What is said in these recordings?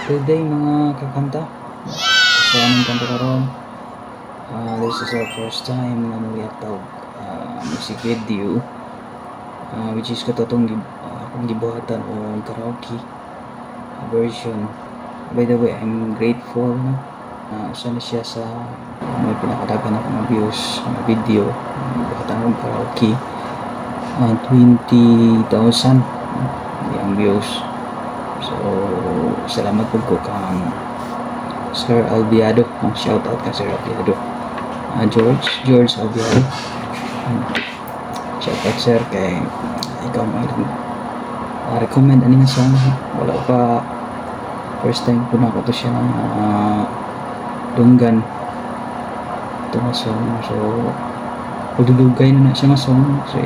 Good day mga kakanta. So anong kanta karon? This is our first time na mag-atog music video, which is katotong akong gibuhatan o karaoke version. By the way, I'm grateful no. Usa na siya sa may pinakadagan na mga views na video gibuhatan og karaoke. 20,000 yung views. So salamat po ko kang Sir Albiado. Shout out ka Sir Albiado. George Albiado. Shout out sir kay ikaw may recommend ani nga song. Wala pa, first time po na ko to siya ng dunggan ito nga song. So pagdudugay na siya nga song. So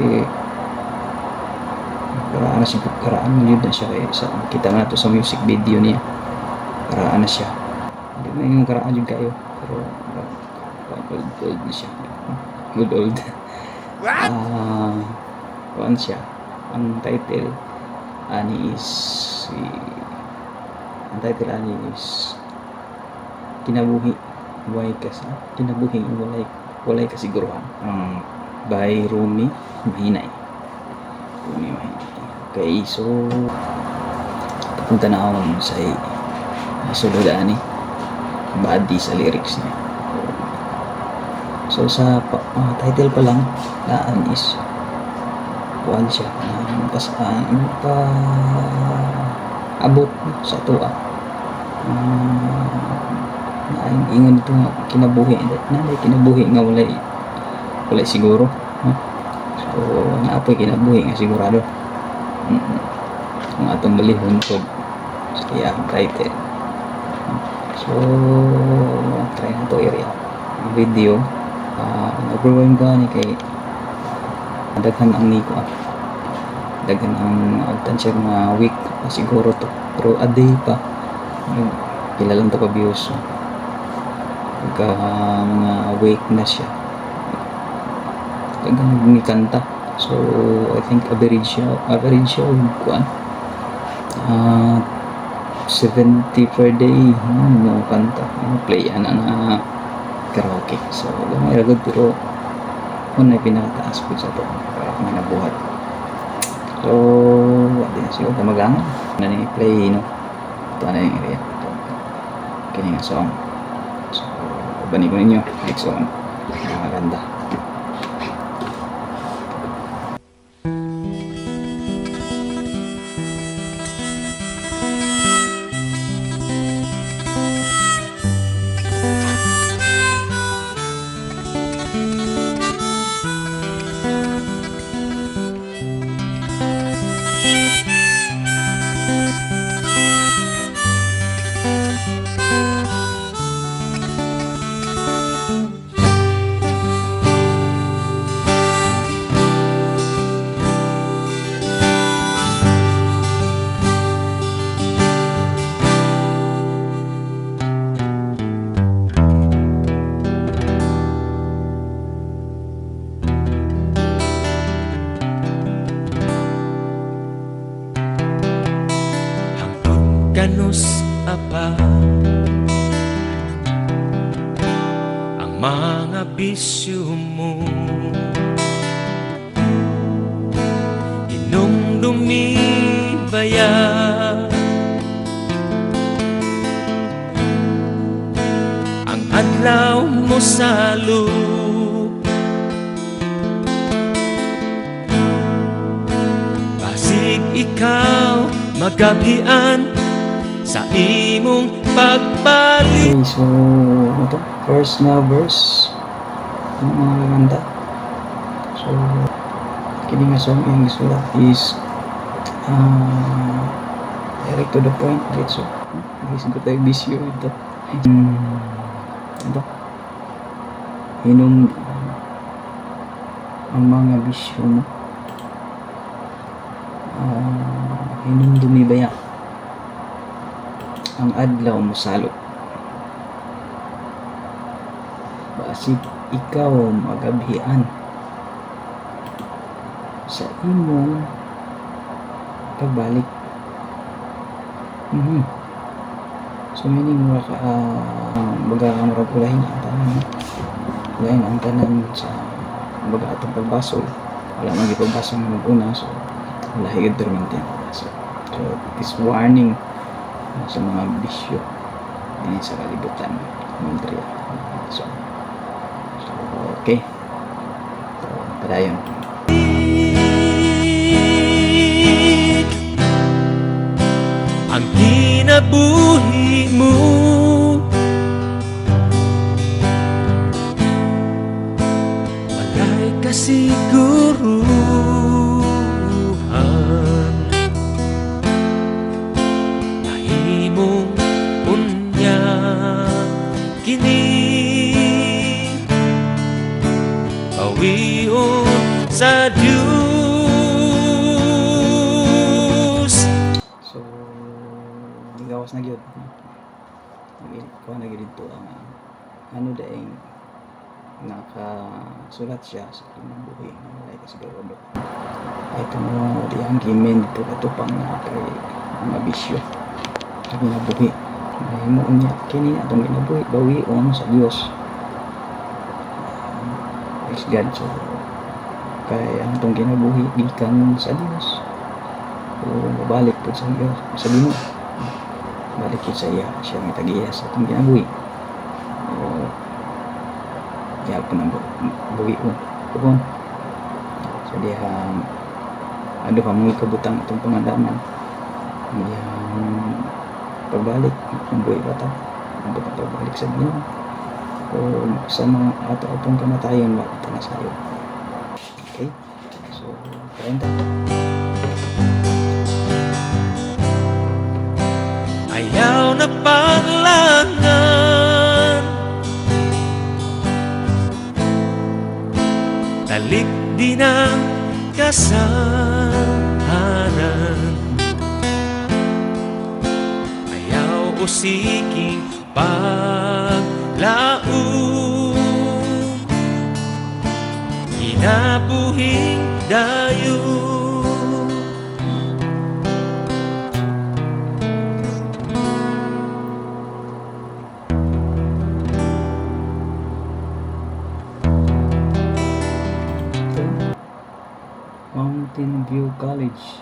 karaan na siya, karaan yun na siya kaya sa kita nga to sa music video niya, karaan na siya, hindi na yung karaan yun kayo, pero old na siya, good old. Kuan siya, ang title ani is kinabuhi walay kasiguruhan, by Rumi Mahinay. Okay, so punta na ako sa sulod ani body sa lyrics niya. So sa title pa lang laan is kuan siya abot sa tuwa ingon ito nga kinabuhi nga walay siguro, no? So naapoy kinabuhi nga sigurado ang atong balihon po kaya ang title. So try na to area ang video. Nag-rewind ko ni kay daghan ang niko daghan ang agtansya mga week siguro to, pero a day pa kilalang to ka views pagka mga week na siya daghan ni kanta. So I think average siya kuan 70 per day no kanta play ana karaoke. So gamay ra gud pero unay pinakataas po sa to para kung nabuhat. So wala din siya kamagangan na ni play no ito na yung area kini nga song. So bani ko ninyo next song maganda. Ganus apa ang mga bisyo mo, inong lumibaya ang adlaw mo sa loop, basig ikaw magabian sa imong pagbalik. Okay, so ito first na verse ng mga kanta. So kini nga song yung gisulat is direct to the point. So gising ko tayo bisyo ito. Ito hinom ang mga bisyo mo, hinom dumibaya ang adlaw mo salot, basig ikaw magabhian sa imong pagbalik. So meaning mura ka baga murag ulahin ang tanan. Ulahin ang tanan sa baga atong pagbasol. Wala man gyud pagbasol ng una, so wala gyud permanente ang pagbasol. So this warning sa mga bisyo din sa kalibutan ng Montreal. So okay. So padayon. Ang kinabuhi mo, walay kasiguruhan, nahimong unya kini pawion sa Diyos. So ligawas na gyud. Kuha na gyud dito ang ano daing nakasulat siya sa kinabuhi ng walay kasigurado. Ay kamo diyang gimen dito katupang na kay mga bisyo sa kinabuhi. Mahimo unya kini atong kinabuhi bawion sa Dios. Praise God. So kay ang atong kinabuhi gikan sa Dios. O mabalik po sa Dios sa Ginoo. Balik po sa iya siya may tagiya sa atong kinabuhi. O kaya po nang bawion. Kupon. So diyang ano ka mga kabutang itong pangadaman. Diyang pagbalik ng buhay bata. Ang pagbalik sa Ginoo. O sa mga ato-atong kamatayon ba ito na sayo. Okay? So, kain tayo. Ayaw na paglangan, talik din ang kasalanan. Ayaw usiking paglaom, kinabuhing dayon. Mountain View College,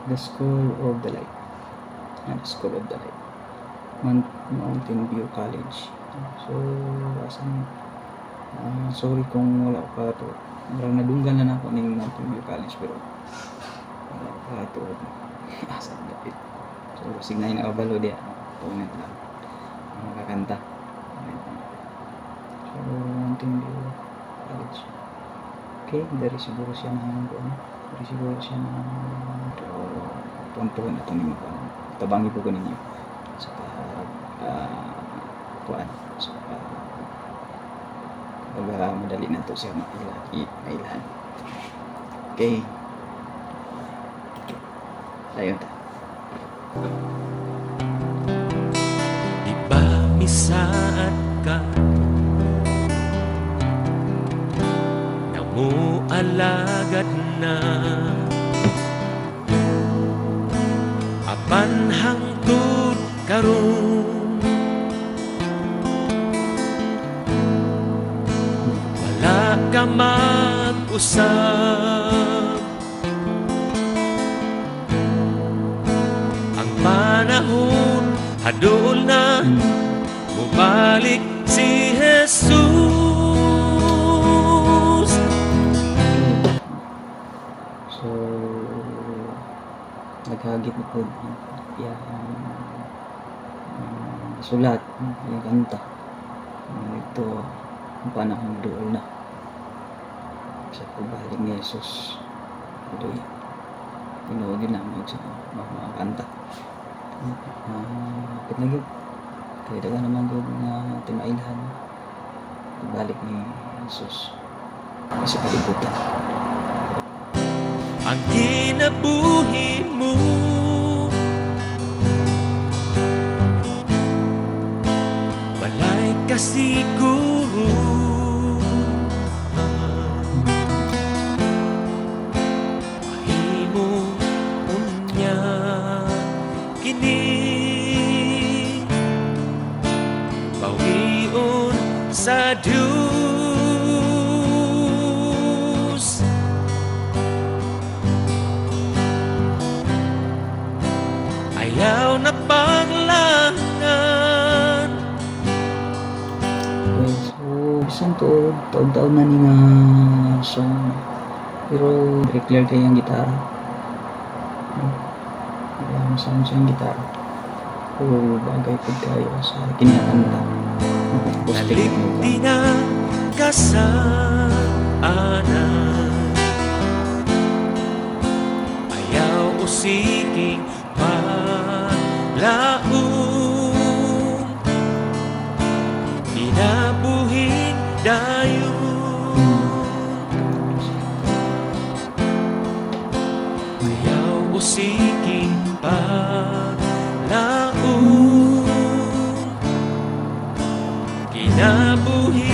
the School of the Light. The School of the Light. Mountain View College. So, asan sorry kung wala pa to. Marang nadunggan na ako ng Mountain View College pero wala pa to. Asan dapit. So, signay na kabalo diya. Punit lang. Makakanta. So, Mountain View College. Okay, dari siguro siya ng dari siguro siya ng tuwan-tuwan ito ninyo pa. Tabangi po ko ninyo sa kuan. So, madali na ito siya mailan. Okay. Ayun ta. Iba misaat ka, mo alagad na, apan hangtod karon, wala ka mag-usab. Ang panahon hadol na, mubalik si Jesus. So, naghagit na po yung sulat, yung kanta. Ito, ang panahon doon na sa pagbalik ni Jesus. Ito yan. Tinood din namin sa mga kanta. Kapit na yun. Kaya daga naman doon na timailhan. Pagbalik ni Jesus. Sa kalibutan. Ang kinabuhi mo, walay kasiguro, mahimo unya kini pawion sa Diyos. Ayaw na paglangan. Okay, so bisan to taon-taon na ni nga song, pero very clear kayo ang gitara. Wala mo sound sa gitara. O bagay pag kayo sa kinakanta. Acoustic mo ba? Nalimti na kasaanan, ayaw usiking palaong, inabuhin dayon. Ayaw usiking palaong, kinabuhin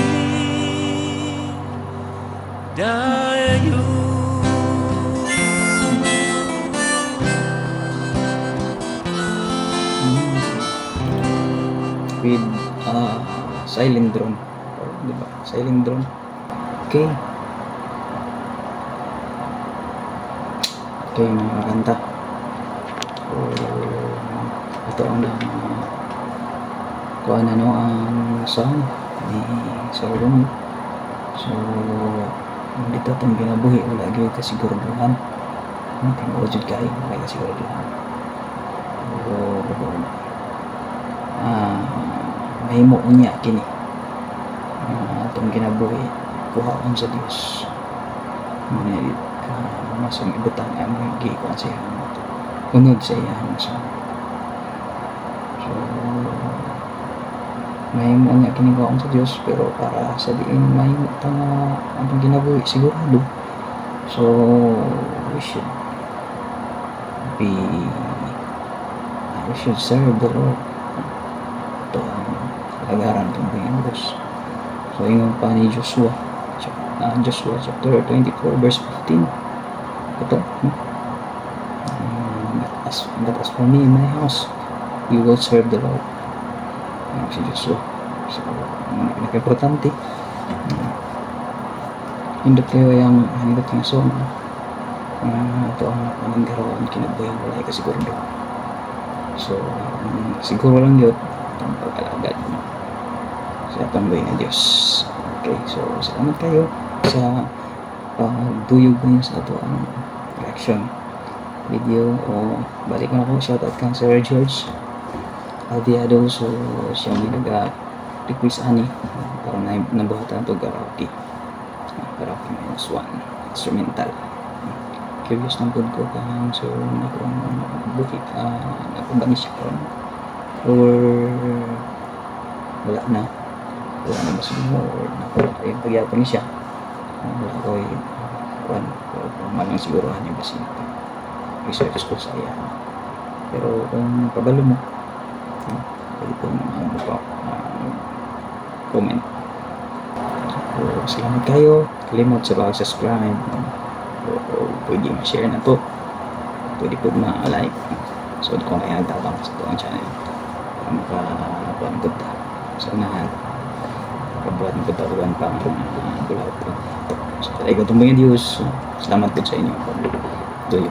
dayon. With silent drone. Diba? Silent drone. Okay. Okay, mga kanta. So, ito ang kuha na ang song ni Sir Romy. So, dito itong ginabuhi. Wala gawin ka siguro doon. Tinawajud kayo. Wala ka siguro doon. So, mahimo niya kini. Itong ginabuhi. Kuha on sa Diyos. Masang ibutang ang gikuan siya. Unod sa iya. So, mahimo niya kini kuha on sa Diyos, pero para sabihin mahimo tanga ang ginabuhi sigurado. So, we should serve the Lord. Ito ang kalagaran itong mga Diyos. So, yung pa ni Joshua chapter 24 verse 15. Ito, but as for me and my house, we will serve the Lord. Si Joshua. So, nag-importante. Hindot kayo yung hindot yung song. Ito ang pananggarawan kinabuhay wala ka siguro doon. So, siguro lang yun itong pag-alagad sa itong buhay ng Diyos. Okay, so salamat kayo sa pagduyog ngayon sa ito ang reaction video. O balik ko na ako, shoutout kang Sir George Alviado. So siya may nag-request ani para nabuhatan ito karaoke -1 instrumental. Curious ng pod ko kang so kung bukit nakabani siya karon or wala na ba siguro or yung pagyapon niya siya wala ko kung malang siguruhan niya ba siya research ko sa iya, pero kung pabalo mo pwede po comment. So salamat kayo, kalimot sa pag-subscribe o pwede ma-share na to, pwede po ma-like. So kung kaya nagtabang sa ito ang channel para makapampod sa unahan kabuhat ng pagtakuan pa ang bulaw po. So talaga itong mga Diyos, salamat po sa inyo. Tuyo.